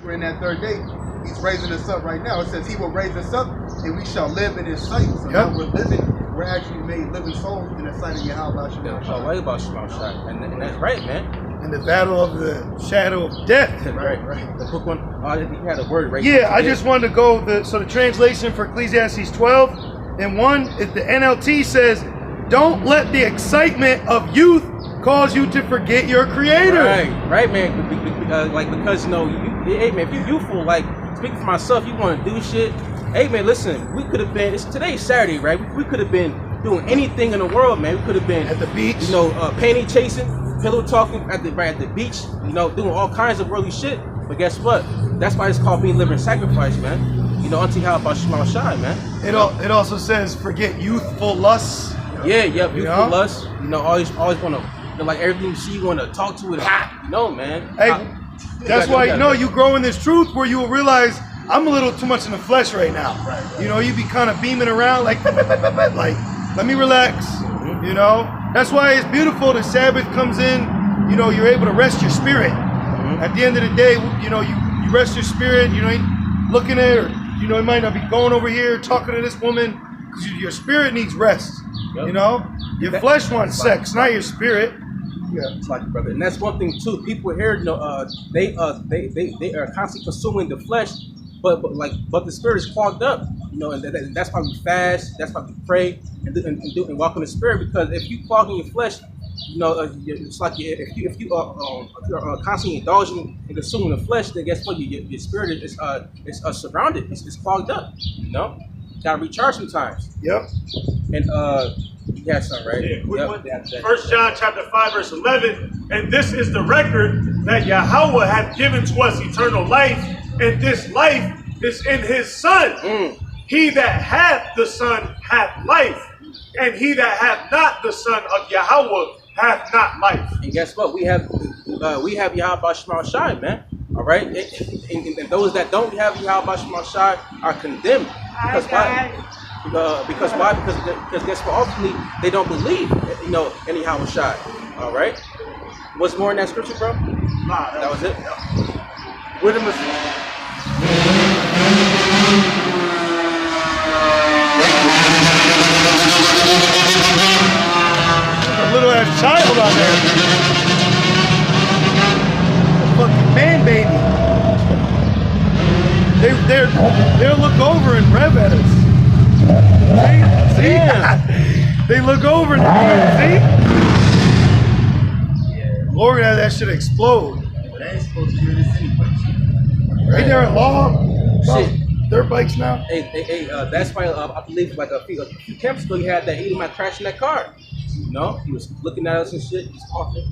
for in that third day, he's raising us up right now. It says he will raise us up and we shall live in his sight. So now we're living, we're actually made living souls in the sight of Yahweh Shema Shai. Right about Shema Shai. And that's right, man. In the battle of the shadow of death. Right. The book one, you had a word right. Yeah, I just wanted to go, so the translation for Ecclesiastes 12 and 1, the NLT says, don't let the excitement of youth cause you to forget your creator. Right, man. Because, you know, hey, man, if you're youthful, like, speaking for myself, you want to do shit. Hey, man, listen, we could have been, today's Saturday, right? We could have been doing anything in the world, man. We could have been at the beach, you know, panty chasing, pillow talking at the beach, you know, doing all kinds of worldly shit. But guess what? That's why it's called being living sacrifice, man. You know, unto how about Shema Shai, man. It also says forget youthful lusts. Youthful lusts. You know, always want to, you know, like everything you see, you want to talk to it hot. You know, man. Hey, that's why you grow in this truth where you will realize I'm a little too much in the flesh right now. Right. You know, you be kind of beaming around like let me relax. Mm-hmm. You know, that's why it's beautiful. The Sabbath comes in. You know, you're able to rest your spirit. Mm-hmm. At the end of the day, you know, you rest your spirit. You know, looking at her. You know, you might not be going over here talking to this woman because your spirit needs rest. Yep. You know, your flesh wants sex, not your spirit. Yeah, it's like brother, and that's one thing too. People here, you know, they are constantly consuming the flesh, but the spirit is clogged up. You know, and that's why we fast. That's why we pray and walk in the spirit. Because if you clog in your flesh, you know, it's like if you are constantly indulging and consuming the flesh, then guess what? Your spirit is surrounded. It's clogged up. You know, gotta recharge sometimes. Yep. And you got something, right? Yeah. 1 John chapter 5 verse 11. And this is the record that Yahweh hath given to us eternal life, and this life is in His Son. He that hath the Son hath life, and he that hath not the Son of Yahweh hath not life. And guess what? We have Yahweh Shema Shai, man. All right, and those that don't have Yahweh Shema Shai are condemned. Because why? Because guess what? Ultimately, they don't believe, you know, in Yahweh Shai. All right. What's more in that scripture, bro? Nah, that was it. With him a little ass child out there. A fucking man baby. They'll look over and rev at us. See? They look over and see? Lord, that should explode. But they ain't supposed to do this anyway. Right there at law. Dirt bikes now. Hey, that's why I believe like a few camps ago, you had that Edomite crashing that car. You know, he was looking at us and shit. He's coughing.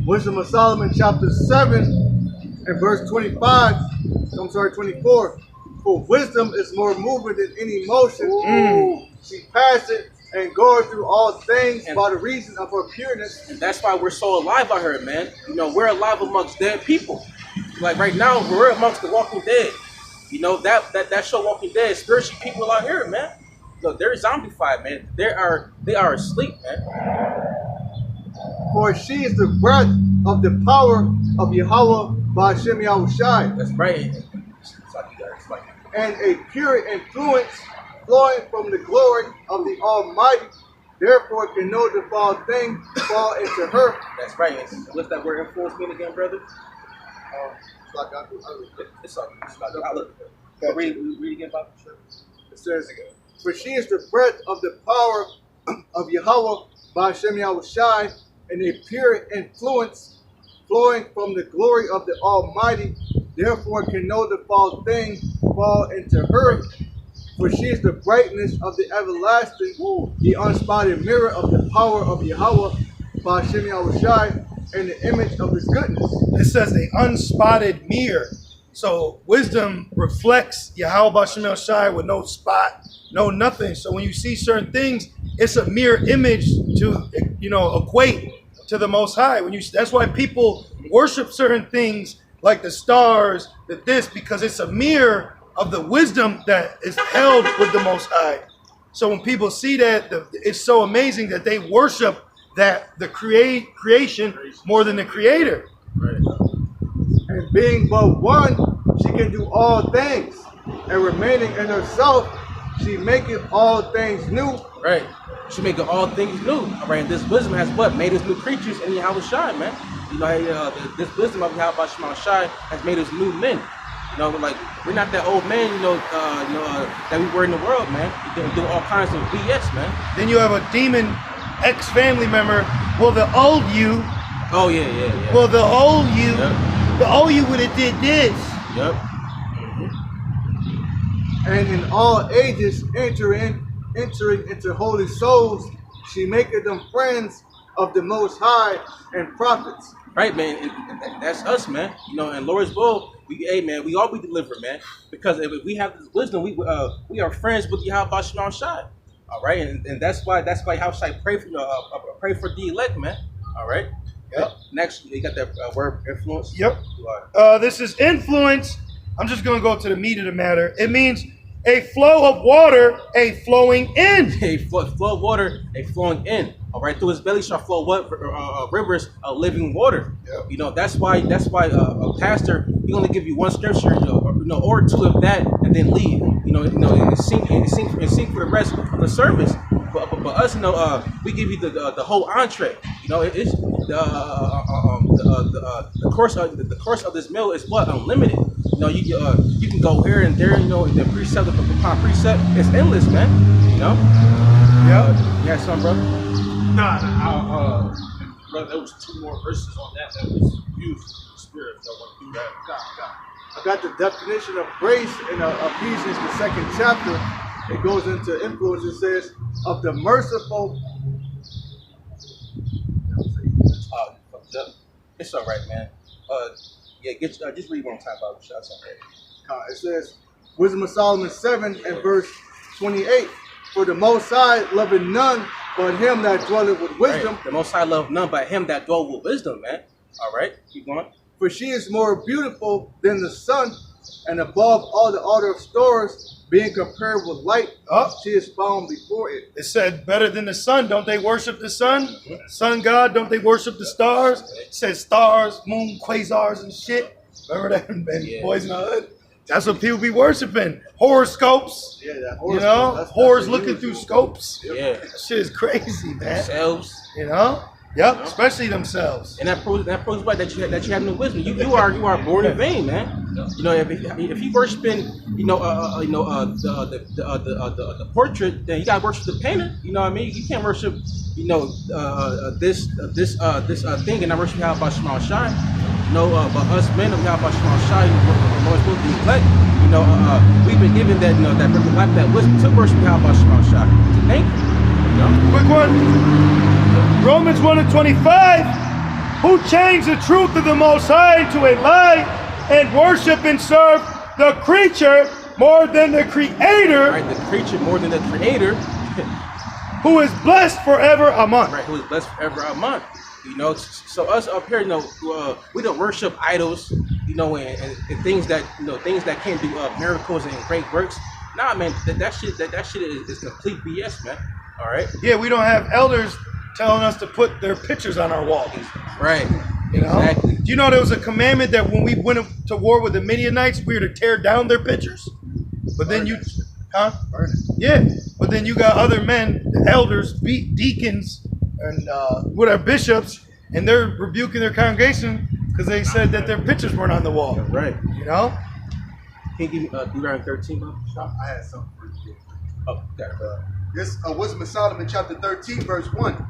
Wisdom of Solomon, chapter 7 and verse 24. For wisdom is more moving than any motion. She passeth and goeth through all things by the reason of her pureness. And that's why we're so alive out here, man. You know, we're alive amongst dead people. Like right now, we're amongst the walking dead. You know, that show Walking Dead, spiritual people out here, man. Look, they're zombified, man. They are asleep, man. For she is the breath of the power of Yahweh Ba'ashem Yahushai. That's right. And a pure influence flowing from the glory of the Almighty. Therefore can no defiled thing fall into her. That's right. What's that word influence mean again, brother? It's like read again, Bob. It says, for she is the breath of the power of Yahweh Ba'ashem Yahushai, and a pure influence flowing from the glory of the Almighty. Therefore can no defiled thing fall into her. For she is the brightness of the everlasting, the unspotted mirror of the power of Yahweh Ba'ashem Yahushai, and the image of His goodness. It says the unspotted mirror. So wisdom reflects Yahweh Ba'ashem Yahushai with no spot, no nothing. So when you see certain things, it's a mirror image to, you know, equate to the Most High. That's why people worship certain things like the stars, because it's a mirror of the wisdom that is held with the Most High. So when people see that, it's so amazing that they worship the creation more than the Creator. Right. And being but one, she can do all things. And remaining in herself, she maketh all things new. Right. She making all things new. All right. And this wisdom has what? Made us new creatures in Yahweh Shai, man. You know, this wisdom of Yahweh Shai has made us new men. You know, like we're not that old man, that we were in the world, man. We can do all kinds of BS, man. Then you have a demon ex-family member. Well, the old you. Oh yeah. Well, the old you. Yep. The old you would have did this. Yep. And in all ages entering into holy souls, she maketh them friends of the Most High and prophets. Right, man. And that's us, man. You know, and Lord's will, we all be delivered, man. Because if we have this wisdom, we are friends with Yahweh Shema Shai. All right, and that's why Yahweh pray for the elect, man. All right. Yep. Next, you got that word influence. Yep. This is influence. I'm just gonna go to the meat of the matter. It means a flow of water, a flowing in. A flow of water, a flowing in. All right, through his belly shall flow what? Rivers of living water. Yep. You know, that's why a pastor, he only give you one scripture, or two of that, and then leave. And sing for the rest of the service. But us, we give you the whole entree. You know, it's the course of this meal is what? Unlimited. You know, you can go here and there. You know, the precept upon precept, it's endless, man. You know. Yep. Yeah, son, bro. Nah. Brother, there was 2 more verses on that was used in the spirit. If I want to do that. I got the definition of grace in Ephesians, the 2nd chapter. It goes into influence. It says, of the merciful. It's all right, man. Just read one time about it. That's all right. It says, Wisdom of Solomon 7 and verse 28. For the Most High loveth none but him that dwelleth with wisdom. Right. The Most High love none but him that dwelleth with wisdom, man. All right, keep going. For she is more beautiful than the sun, and above all the order of stars, being compared with light, she is found before it. It said better than the sun. Don't they worship the sun? Sun god, don't they worship the stars? It says stars, moon, quasars, and shit. Remember that? Boys in the Hood? That's what people be worshiping. Horoscopes. Yeah, that You know? that's Whores what looking it through is. scopes. Yeah. That shit is crazy, man. Themselves. You know? Yep, especially themselves. And that proves what that you have no wisdom. You are born in vain, man. You know, if you worshiping, the portrait, then you gotta worship the painter. You know what I mean? You can't worship, this thing and not worship Yahweh Shema Shai. But us men of Yahweh Shema Shai, Lord's will be elect. We've been given that wisdom to worship Yahweh Shema Shai. To thank you. Quick one. Romans 1:25. Who changed the truth of the Most High to a lie and worship and serve the creature more than the Creator. Right, the creature more than the Creator. Who is blessed forever a month. Right, who is blessed forever a month. So us up here, we don't worship idols, and things that can't do miracles and great works. Nah, man, that shit is complete BS, man. All right. Yeah, we don't have elders telling us to put their pictures on our wall. Right. Exactly. Do you know there was a commandment that when we went to war with the Midianites, we were to tear down their pictures? But then Burn it. Yeah. But then you got other men, elders, deacons, and whatever bishops, and they're rebuking their congregation because they said that their pictures weren't on the wall. Right. Can you give me Deuteronomy 13, bro? I had something for you. Oh, got it. This Wisdom of Solomon chapter 13 verse 1.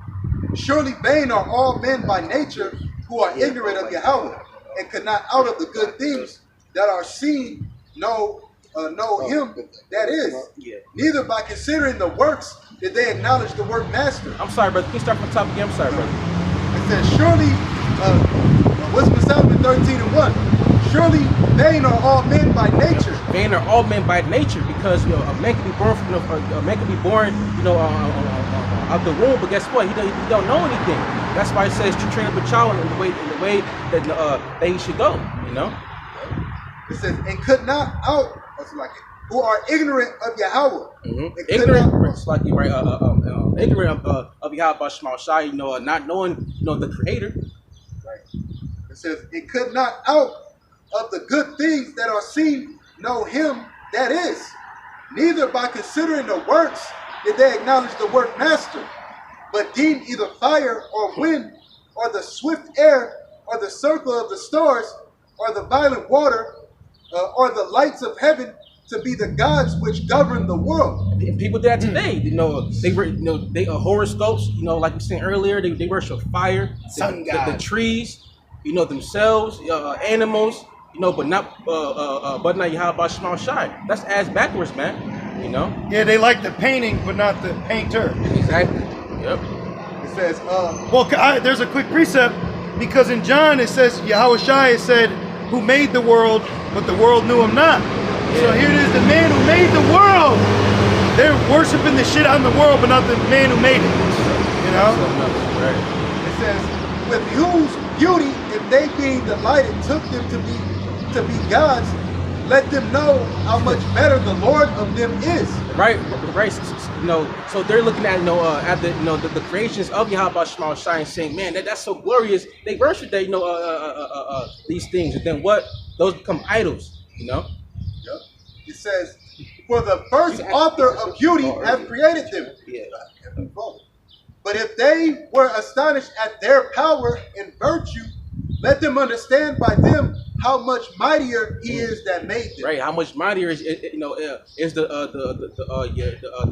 Surely vain are all men by nature who are ignorant of Yahweh and could not out of the good things that are seen know him that is. Yeah. Neither by considering the works did they acknowledge the work master. I'm sorry, brother. Can you start from the top again? I'm sorry, brother. It says, surely, Wisdom of Solomon 13 and 1. Surely vain are all men by nature. Vain are all men by nature, because a man can be born out the womb, but guess what? He don't know anything. That's why it says to train up a child in the way that he should go. It says, and could not out, who are ignorant of Yahweh. Mm-hmm. Ignorant of Yahweh Shema Shai, not knowing the Creator. Right. It says, it could not out of the good things that are seen know him that is. Neither by considering the works did they acknowledge the workmaster, but deemed either fire or wind, or the swift air, or the circle of the stars, or the violent water, or the lights of heaven to be the gods which govern the world. And people do that today. You know, they horoscopes. You know, like we said earlier, they worship fire, Sun the god. trees. You know, themselves, animals. You know, but not Yahweh Shema Shai. That's ass backwards, man. You know. Yeah, they like the painting, but not the painter. Exactly. Yep. It says, Well, there's a quick precept, because in John it says, Yahweh Shai said, who made the world, but the world knew him not. So here it is, the man who made the world. They're worshiping the shit out in the world, but not the man who made it. You know? Right. it says, with whose beauty, if they being delighted, took them to be gods, let them know how much better the Lord of them is. Right. You know, so they're looking at at the creations of Yahweh Shema Shai and saying, man, that's so glorious. They worship that these things, and then what? Those become idols. You know. Yep. It says, for the first author of beauty hath created them. Yeah. But if they were astonished at their power and virtue, let them understand by them how much mightier he is that made them. Right. How much mightier is the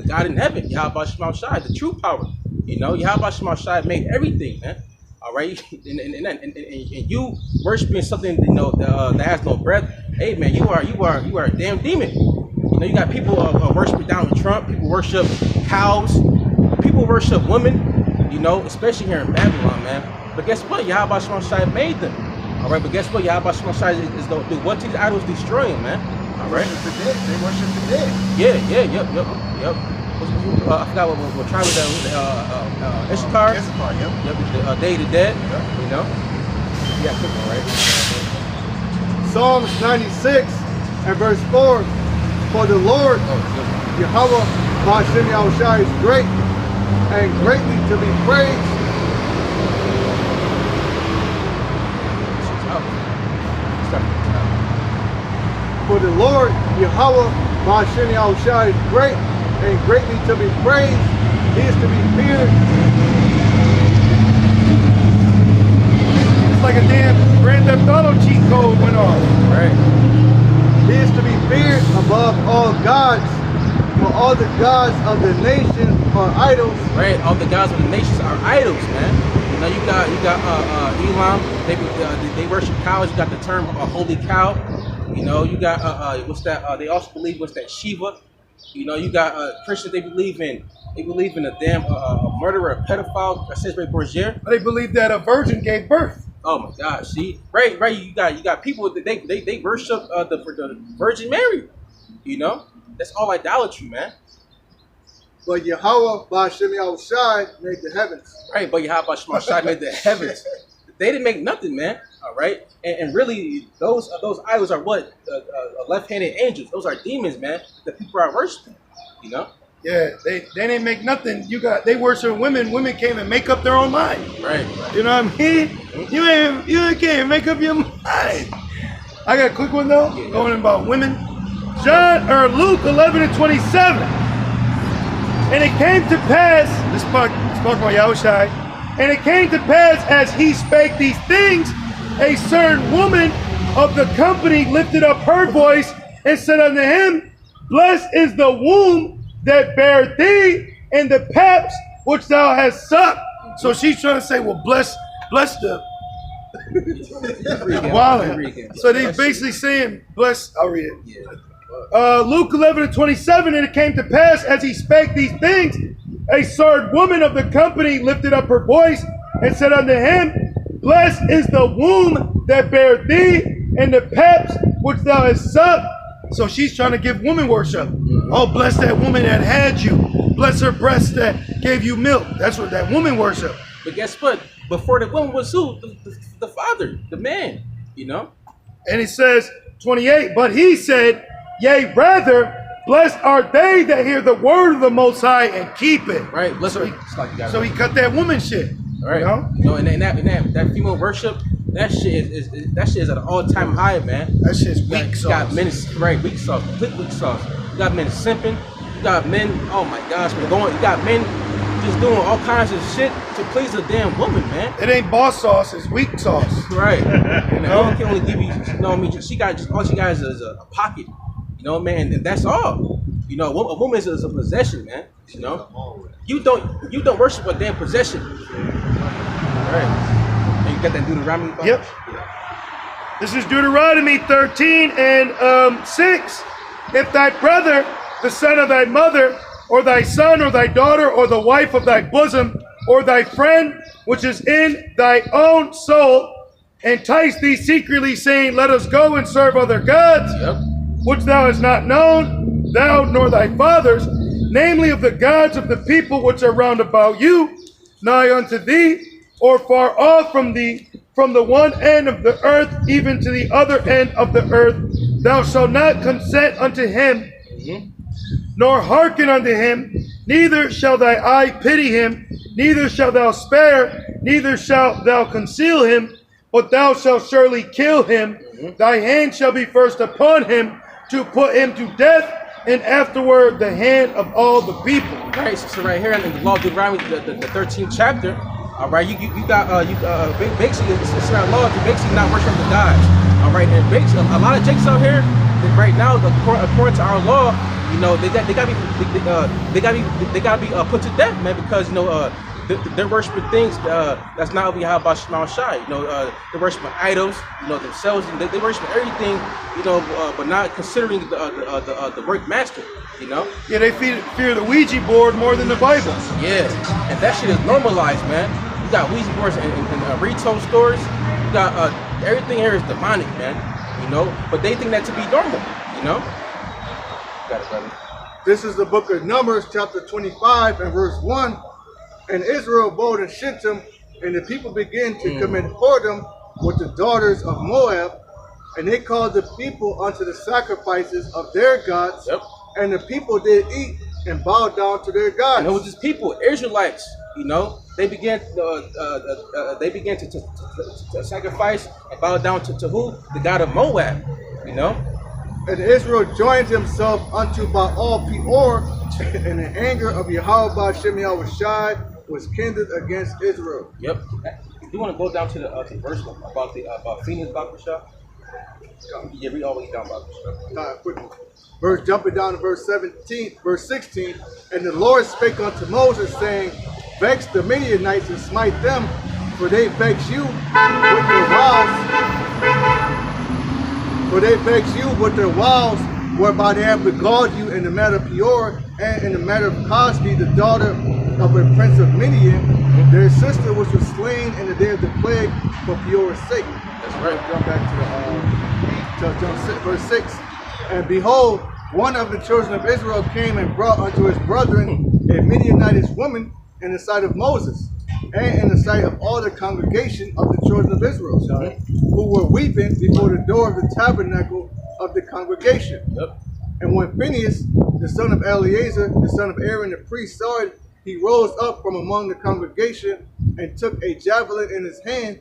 God in heaven, Yahweh Shema Shai, the true power. You know, Yahweh Shema Shai made everything, man. All right, and you worshiping something that has no breath. Hey, man, you are a damn demon. You know, you got people worshiping Donald Trump. People worship cows. People worship women. You know, especially here in Babylon, man. But guess what? Yahweh Shema Shai made them. All right, but guess what? Yahweh Shema Shai is going to do what to these idols? Destroy them, man. All right. They worship the dead. Yep. I forgot what tribe was that. Issachar. Issachar, yep. Yep, the Day of the Dead. You know. Yeah, quick one, right? Psalms 96 and verse 4. For the Lord, Yahweh Ba'ashem Yahushai is great and greatly to be praised. For the Lord, Yahweh Ba'ashem Yahushai is great and greatly to be praised. He is to be feared. It's like a damn Grand Theft Auto cheat code went off. Right. He is to be feared above all gods, for all the gods of the nations are idols. Right. All the gods of the nations are idols, man. You know, you got Elam. They worship cows. You got the term a holy cow. You know, you got what's that? They also believe Shiva. You know, you got Christians. They believe in a damn murderer, a pedophile. That says right, Borgia. They believe that a virgin gave birth. Oh my gosh! See, right. You got people that they worship the Virgin Mary. You know, that's all idolatry, man. But Yahweh Ba'ashem Yahushai made the heavens. Right, but Yahweh Shema Shai made the heavens. They didn't make nothing, man. All right, and really, those idols are what left-handed angels. Those are demons, man. That people are worshiping. You know. Yeah, they didn't make nothing. They worship women. Women came and make up their own mind. Right. You know what I mean? You can't make up your mind. I got a quick one though, going about women. Luke 11:27. And it came to pass, this spoke about Yahushai, and it came to pass as he spake these things, a certain woman of the company lifted up her voice and said unto him, Blessed is the womb that bare thee, and the paps which thou hast sucked. So she's trying to say, well, bless the wilding. So they basically saying, bless. I'll read it. Yeah. Luke 11:27, and it came to pass as he spake these things, a certain woman of the company lifted up her voice and said unto him, Blessed is the womb that bare thee, and the paps which thou hast sucked. So she's trying to give woman worship. Oh, bless that woman that had you. Bless her breast that gave you milk. That's what that woman worship. But guess what? Before the woman was who? The father, the man. You know. And it says 28. But he said, Yea, rather, blessed are they that hear the word of the Most High and keep it. Right. Bless So her. he cut that woman shit. All right. You know? You know, and that female worship, That shit is at an all-time high, man. That shit's You weak got sauce. men, right? Weak sauce, complete weak sauce. You got men simping. You got men. Oh my gosh, man. You got men just doing all kinds of shit to please a damn woman, man. It ain't boss sauce, it's weak sauce. Right. And a woman can only give you. You know what I mean? She got just all she got is a pocket. You know, man. And that's all. You know, a woman is a possession, man. You know, you don't worship a damn possession. Right. And you got that Deuteronomy. Bible? Yep. This is Deuteronomy 13 and 6. If thy brother, the son of thy mother, or thy son, or thy daughter, or the wife of thy bosom, or thy friend, which is in thy own soul, entice thee secretly, saying, let us go and serve other gods, Yep. which thou hast not known, thou nor thy fathers, namely of the gods of the people which are round about you, nigh unto thee, or far off from thee, from the one end of the earth even to the other end of the earth, thou shalt not consent unto him, nor hearken unto him, neither shall thy eye pity him, neither shalt thou spare, neither shalt thou conceal him, but thou shalt surely kill him. Thy hand shall be first upon him to put him to death, and afterward the hand of all the people. Right. So right here in the Law of Deuteronomy, the 13th chapter. All right. You got basically it's not law to basically not worship the gods. All right. And basically a lot of jakes out here that right now, according to our law, you know, they gotta be put to death, man, because you know they're worshiping things that's not of Yahweh Shema Shai. You know, they're worshiping idols, you know, themselves, and they worship everything, you know, but not considering the work master. You know. Yeah, they fear the Ouija board more than the Bible. Yeah, and that shit is normalized, man. You got Ouija boards and retail stores. You got everything here is demonic, man. You know, but they think that to be normal. You know. Got it, brother. This is the book of Numbers, chapter 25 and verse 1. And Israel abode in Shittim, and the people began to commit whoredom with the daughters of Moab, and they called the people unto the sacrifices of their gods. Yep. And the people did eat and bow down to their gods. And it was just people, Israelites. You know, they began to sacrifice and bow down to who? The god of Moab. You know. And Israel joined himself unto Baal Peor, and the anger of Yahweh Ba'Shem Yahweh Shai was kindled against Israel. Yep. You want to go down to the verse about Phoenix Bakasha? Yeah, read all the way down Bakasha. Quickly. Jumping down to verse 16. And the Lord spake unto Moses, saying, vex the Midianites and smite them, for they vex you with their wiles. For they vex you with their wiles, whereby they have beguiled you in the matter of Peor, and in the matter of Cosbi, the daughter of a prince of Midian, their sister, which was slain in the day of the plague for Peor's sake. That's right. Jump back to verse 6. And behold, one of the children of Israel came and brought unto his brethren a Midianitish woman in the sight of Moses, and in the sight of all the congregation of the children of Israel, who were weeping before the door of the tabernacle of the congregation. Yep. And when Phinehas, the son of Eleazar, the son of Aaron, the priest, saw it, he rose up from among the congregation and took a javelin in his hand,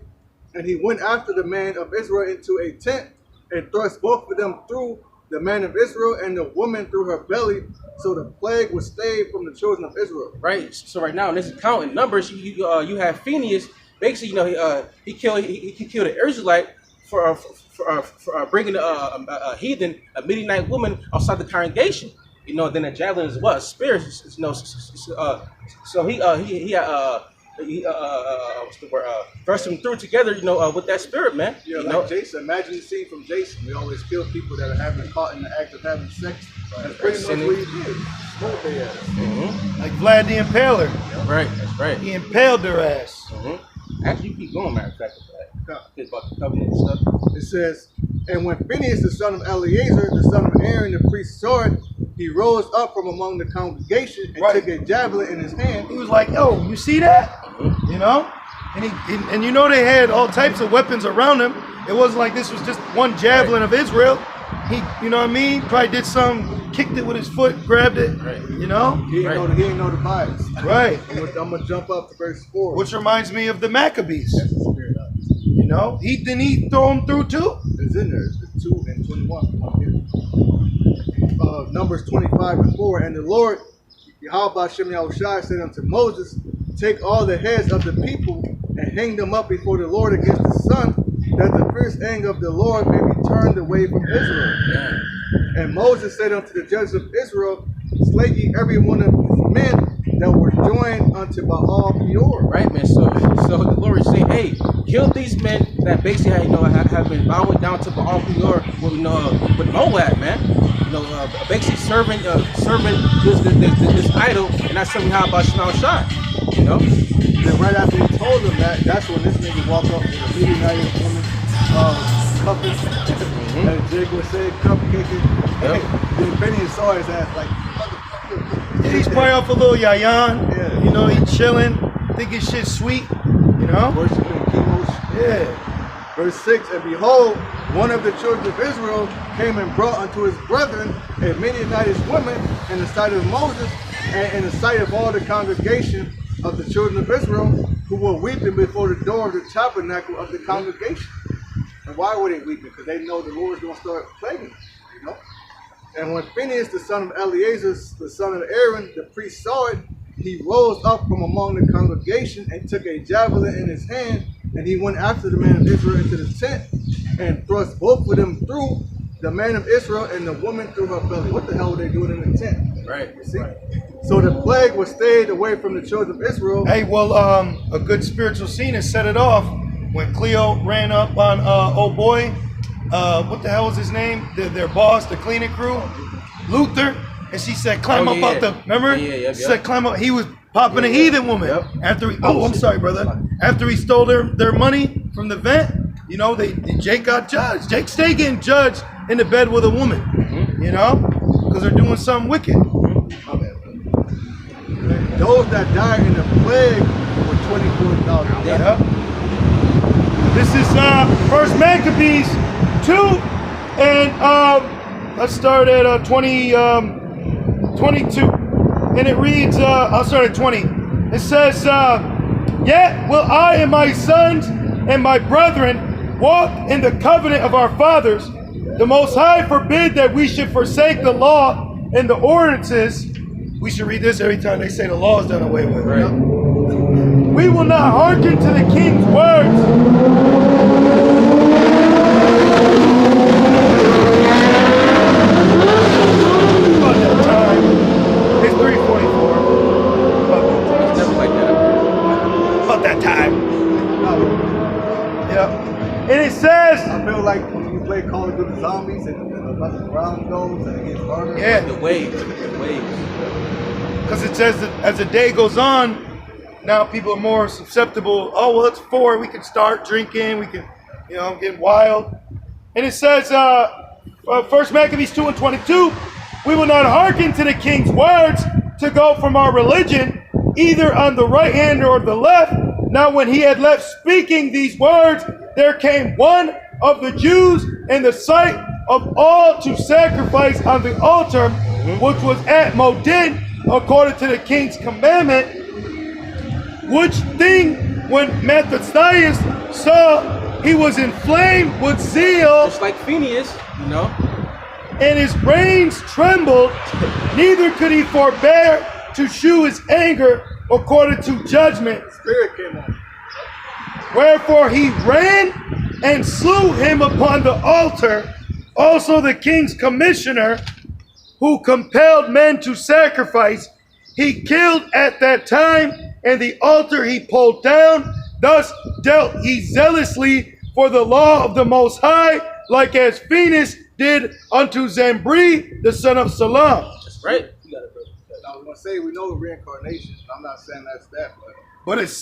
and he went after the man of Israel into a tent, and thrust both of them through, the man of Israel and the woman through her belly, so the plague was stayed from the children of Israel. Right. So right now in this account in Numbers, you have Phinehas. Basically, you know, he killed an Israelite for bringing a heathen, a Midianite woman outside the congregation. You know, then a javelin is what? A spear. You know, so he what's the word? Thrust them through together. You know, with that spirit, man. Yeah, you like know? Jason. Imagine the scene from Jason. We always kill people that are having caught in the act of having sex. That's pretty much what he did. Smoke their ass. Mm-hmm. Like Vlad the Impaler. Right. That's right. He impaled their ass. Mm-hmm. Actually, you keep going, matter of fact. It's about the covenant and stuff. It says, and when Phinehas, the son of Eleazar, the son of Aaron, the priest, saw it, he rose up from among the congregation and took a javelin in his hand. He was like, yo, you see that? You know? And you know they had all types of weapons around him. It wasn't like this was just one javelin of Israel. He, you know what I mean? Probably did some, kicked it with his foot, grabbed it. Right. You know? He didn't know the vibes. Right. I'm gonna jump up to verse 4. Which reminds me of the Maccabees. That's the spirit of it. You know, didn't he throw him through too? It's in there. It's 2 and 21. Numbers 25 and 4. And the Lord, Yahweh Hashem Yahushai, said unto Moses, take all the heads of the people and hang them up before the Lord against the sun, that the fierce anger of the Lord may be turned away from Israel. And Moses said unto the judges of Israel, slay ye every one of his men that were joined unto Baal Peor. Right, man. So the Lord is saying, hey, kill these men that basically have been bowing down to Baal Peor with Moab, man. Basically serving this idol and not serving how about Shema Shai. You know. And right after he told them that, that's when this nigga walked up with a Midianite woman, cuffing, and Jake was saying, cupcaking. Then Benny saw his ass like, motherfucker. He's probably off a little yayan. Yeah. You know, he's chilling, thinking shit's sweet. You know. Worshiping chemos. Yeah. Verse 6, and behold, one of the children of Israel came and brought unto his brethren a Midianitish woman in the sight of Moses and in the sight of all the congregation of the children of Israel, who were weeping before the door of the tabernacle of the congregation. And why were they weeping? Because they know the Lord's going to start plaguing them, you know. And when Phinehas, the son of Eleazar, the son of Aaron, the priest, saw it, he rose up from among the congregation and took a javelin in his hand, and he went after the man of Israel into the tent and thrust both of them through, the man of Israel and the woman through her belly. What the hell were they doing in the tent? Right. You see? Right. So the plague was stayed away from the children of Israel. Hey, well, a good spiritual scene has set it off when Cleo ran up on old boy. What the hell was his name? Their boss, the cleaning crew, Luther, and she said, "Climb up out the." Remember? Yeah. She said, "Climb up." He was popping a heathen woman after. I'm sorry, brother. After he stole their money from the vent, you know, Jake got judged. Jake stayed getting judged in the bed with a woman, you know, because they're doing something wicked. Those that died in the plague were 24,000. Yeah. This is First Maccabees 2, and let's start at 22, and it reads. I'll start at 20. It says, "Yet will I and my sons and my brethren walk in the covenant of our fathers. The Most High forbid that we should forsake the law and the ordinances." We should read this every time they say the law is done away with. Right. "We will not hearken to the king's words." About that time. It's 3:44. It's never like that. About that time. Yep. And it says, I feel like when you play Call of Duty Zombies and the round goes and it gets harder. yeah, The waves. because it says that as the day goes on, now people are more susceptible. Oh, well, it's 4. We can start drinking. We can, you know, get wild. And it says, First Maccabees 2 and 22, "We will not hearken to the king's words to go from our religion, either on the right hand or the left. Now when he had left speaking these words, there came one of the Jews in the sight of all to sacrifice on the altar, which was at Modin, according to the king's commandment. Which thing, when Mattathias saw, he was inflamed with zeal, Just like Phinehas, you know. and his reins trembled, neither could he forbear to shew his anger according to judgment. Spirit came on. Wherefore he ran and slew him upon the altar. Also the king's commissioner, who compelled men to sacrifice, he killed at that time, and the altar he pulled down. Thus dealt he zealously for the law of the Most High, like as Phinehas did unto Zambri, the son of Salam." That's right. I was going to say, we know the reincarnation. I'm not saying that's that, But it's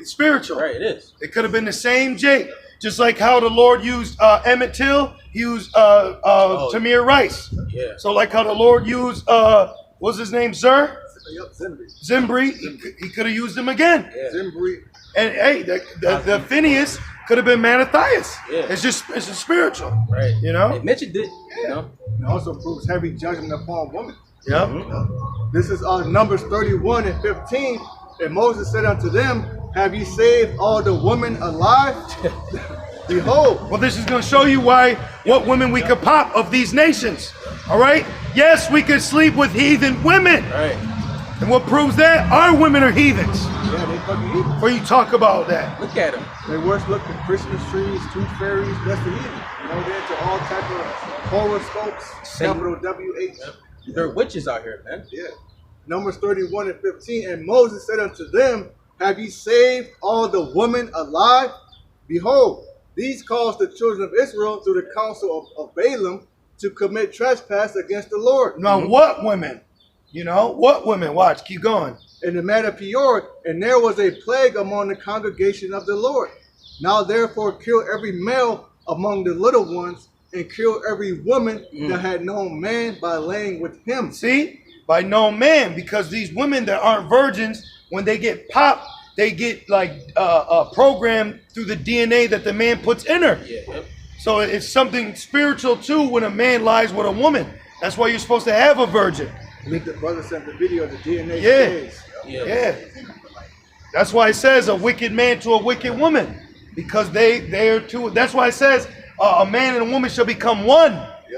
spiritual. Right, it is. It could have been the same Jake. Just like how the Lord used Emmett Till, he used Tamir Rice. Yeah. So like how the Lord used, what's his name, Zer? Zimbri, he could have used him again. Yeah. Zimbri. And hey, the Phinehas could have been Mattathias. Yeah. It's just spiritual. Right. You know? It mentioned it. You know. It also proves heavy judgment upon women. Yep. This is Numbers 31 and 15. And Moses said unto them, have ye saved all the women alive? Behold, Well, this is going to show you what women we could pop of these nations. All right? Yes, we could sleep with heathen women. Right. And what proves that? Our women are heathens. yeah, they fucking heathen. Where you talk about that. Look at them. They worship the Christmas trees, tooth fairies, that's the heathen. You know, they're into all type of horoscopes, Satan. capital W-H. They're witches out here, man. Yeah. Numbers 31 and 15. And Moses said unto them, have ye saved all the women alive? Behold, these caused the children of Israel through the counsel of Balaam to commit trespass against the Lord. Now, what women? You know, what women? Watch, keep going. In the matter of Peor, and there was a plague among the congregation of the Lord. Now therefore kill every male among the little ones, and kill every woman that had known man by laying with him. See? By no man, because these women that aren't virgins, when they get popped, they get like programmed through the DNA that the man puts in her. Yeah. Yep. So it's something spiritual too when a man lies with a woman. That's why you're supposed to have a virgin. I think the brother sent the video of the DNA Yeah. scans. Yeah. Yeah. That's why it says a wicked man to a wicked woman. Because they're two. That's why it says a man and a woman shall become one.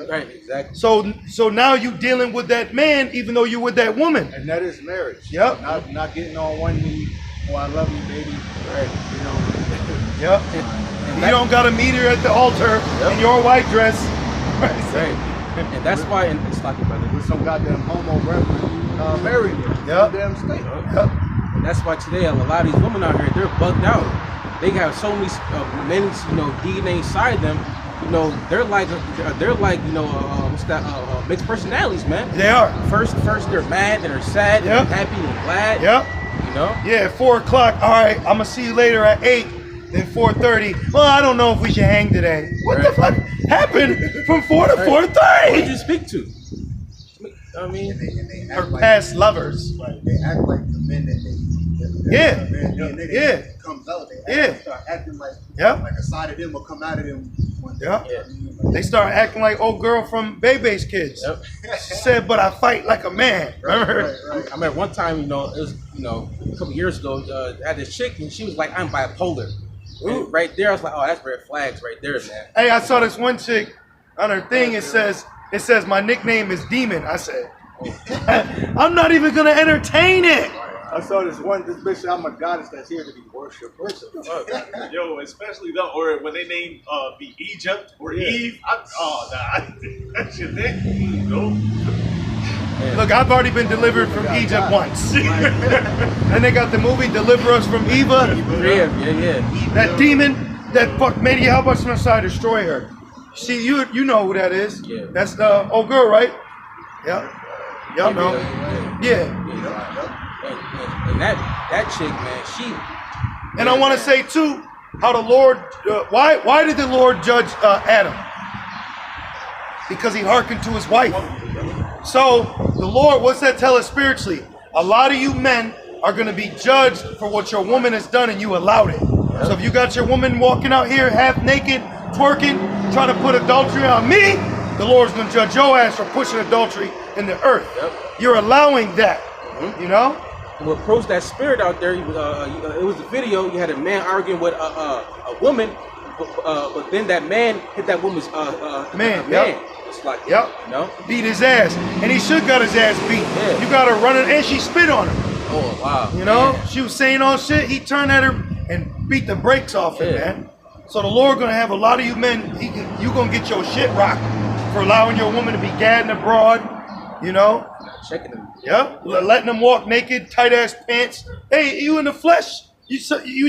Right. Exactly. So now you dealing with that man even though you're with that woman. And that is marriage. Yep. Not getting on one knee. Oh, I love you, baby. Right. You know. Yep. And You don't gotta meet her at the altar in your white dress. Right. And that's why, and it's like, brother. With some goddamn homo reverend marrying you. Yep. Goddamn state. Yep. And that's why today a lot of these women out here, they're bugged out. They have so many many DNA inside them. You know, they're like what's that? Mixed personalities, man. They are. First they're mad, then they're sad, then Yep. they're happy, and glad. Yep. You know. Yeah, 4 o'clock. All right, I'm gonna see you later at 8. Then 4:30. Well, I don't know if we should hang today. What the fuck happened from 4 to Right. 4:30? Who did you speak to? I mean, And they Her act like, past lovers. right, they act like the men that they Yeah. DNA Yeah. that comes out. They start acting like Yep. like a side of them will come out of them one day. Yep. Yeah. They start acting like old girl from Bebe's Kids. Yep. She said, "But I fight like a man." Remember? Right. I remember one time, it was, a couple years ago, I had this chick and she was like, I'm bipolar. And right there, I was like, oh, that's red flags right there, man. Hey, I saw this one chick on her thing. It says my nickname is Demon. I said, I'm not even gonna entertain it. I saw this bitch, I'm a goddess that's here to be worshipped. Yo, especially or when they name be Egypt or Eve. That's your thing. No. Look, I've already been delivered from Egypt once. And they got the movie Deliver Us from Eva. Yeah. That demon that fuck made you help us from the side destroy her. See, you know who that is. Yeah. That's the old girl, right? Yeah. Y'all know. Yeah. And that chick, man, she. And I want to say too, how the Lord, why did the Lord judge Adam? Because he hearkened to his wife. So the Lord, what's that tell us spiritually? A lot of you men are going to be judged for what your woman has done and you allowed it. So if you got your woman walking out here half naked, twerking, trying to put adultery on me, the Lord's going to judge your ass for pushing adultery in the earth. Yep. You're allowing that, you know? What proves that spirit out there, it was a video, you had a man arguing with a woman, but then that man hit that woman's Man, man. yep. It's like, Yep. you know? Beat his ass. And he should got his ass beat. Yeah. You got her running, and she spit on him. Oh, wow. You know? Man. She was saying all shit. He turned at her and beat the brakes off her, Yeah. man. So the Lord gonna have a lot of you men, you gonna get your shit rocked for allowing your woman to be gadding abroad, you know? Checking them. Yep. Letting them walk naked, tight ass pants. Hey, you in the flesh, you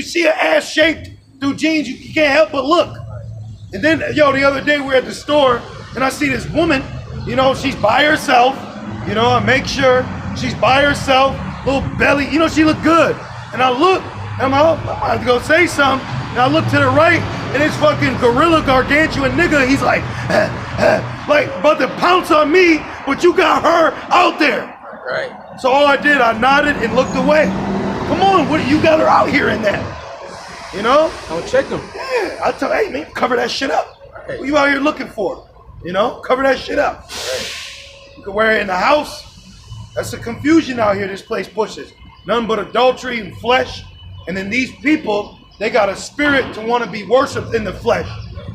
see her ass shaped through jeans, you can't help but look. And then, yo, the other day we were at the store and I see this woman, you know, she's by herself, you know, I make sure she's by herself, little belly, you know, she look good. And I look, I'm about to go say something, and I look to the right, and it's fucking gorilla gargantuan nigga, he's like about to pounce on me, but you got her out there. Right. So all I did, I nodded and looked away. Come on, you got her out here in that. You know? Don't check them. Yeah, I tell, hey man, cover that shit up. Right. What you out here looking for? You know, cover that shit up. Right. You can wear it in the house. That's the confusion out here this place pushes. Nothing but adultery and flesh. And then these people, they got a spirit to want to be worshipped in the flesh.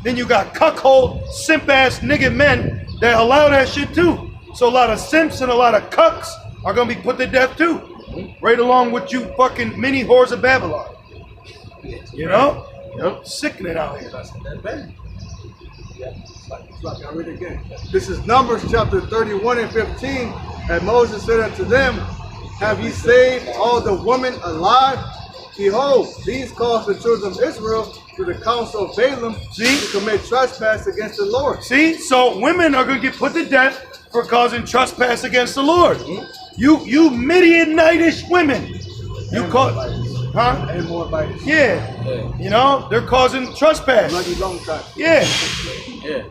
Then you got cuckold, simp-ass nigga men that allow that shit too. So a lot of simps and a lot of cucks are going to be put to death too. Right along with you fucking mini whores of Babylon. You know? Yep. Sickening out here. That's bad. I'll read it again. This is Numbers chapter 31 and 15. And Moses said unto them, have ye saved all the women alive? Behold, these caused the children of Israel to the council of Balaam to commit trespass against the Lord. See? So women are going to get put to death for causing trespass against the Lord. You Midianitish women. You call, huh? And more Moabites. Yeah. You know, they're causing trespass. Bloody long time. Yeah. Yeah.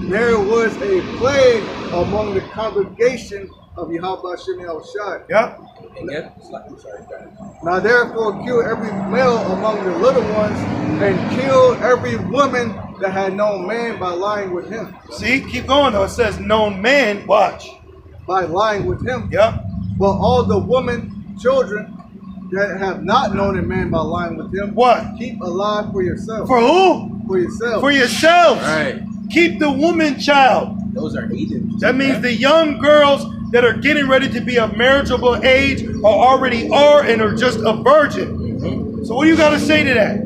There was a plague among the congregation of Yahweh Shem Yahushai. Yep. And yet, it's like, I'm sorry, Now therefore kill every male among the little ones, and kill every woman that had known man by lying with him. See, keep going though. It says known man. Watch. By lying with him. Yep. But all the women, children that have not known a man by lying with him, What? keep alive for yourself. For who? For yourself. For yourselves. Right. Keep the woman child. Those are heathens. That means the young girls that are getting ready to be of marriageable age or already are and are just a virgin. So what do you got to say to that?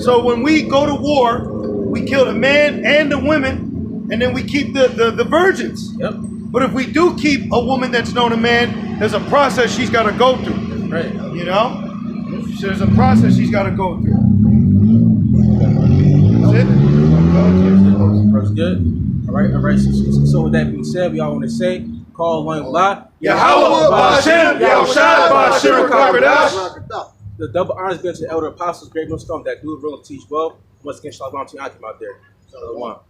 So when we go to war, we kill the men and the women, and then we keep the virgins. Yep. But if we do keep a woman that's known a man, there's a process she's got to go through. Right. You know? So there's a process she's got to go through. That's it? That's good. All right. So with that being said, we all want to say, call one Allah. Yahweh, Ba'ashem, Yahushua, Ba'ashem, Karkadash. The double honors be to the elder apostles, great Muslim that do rule and teach well. Once again, shalom to Akim out there. Shalom.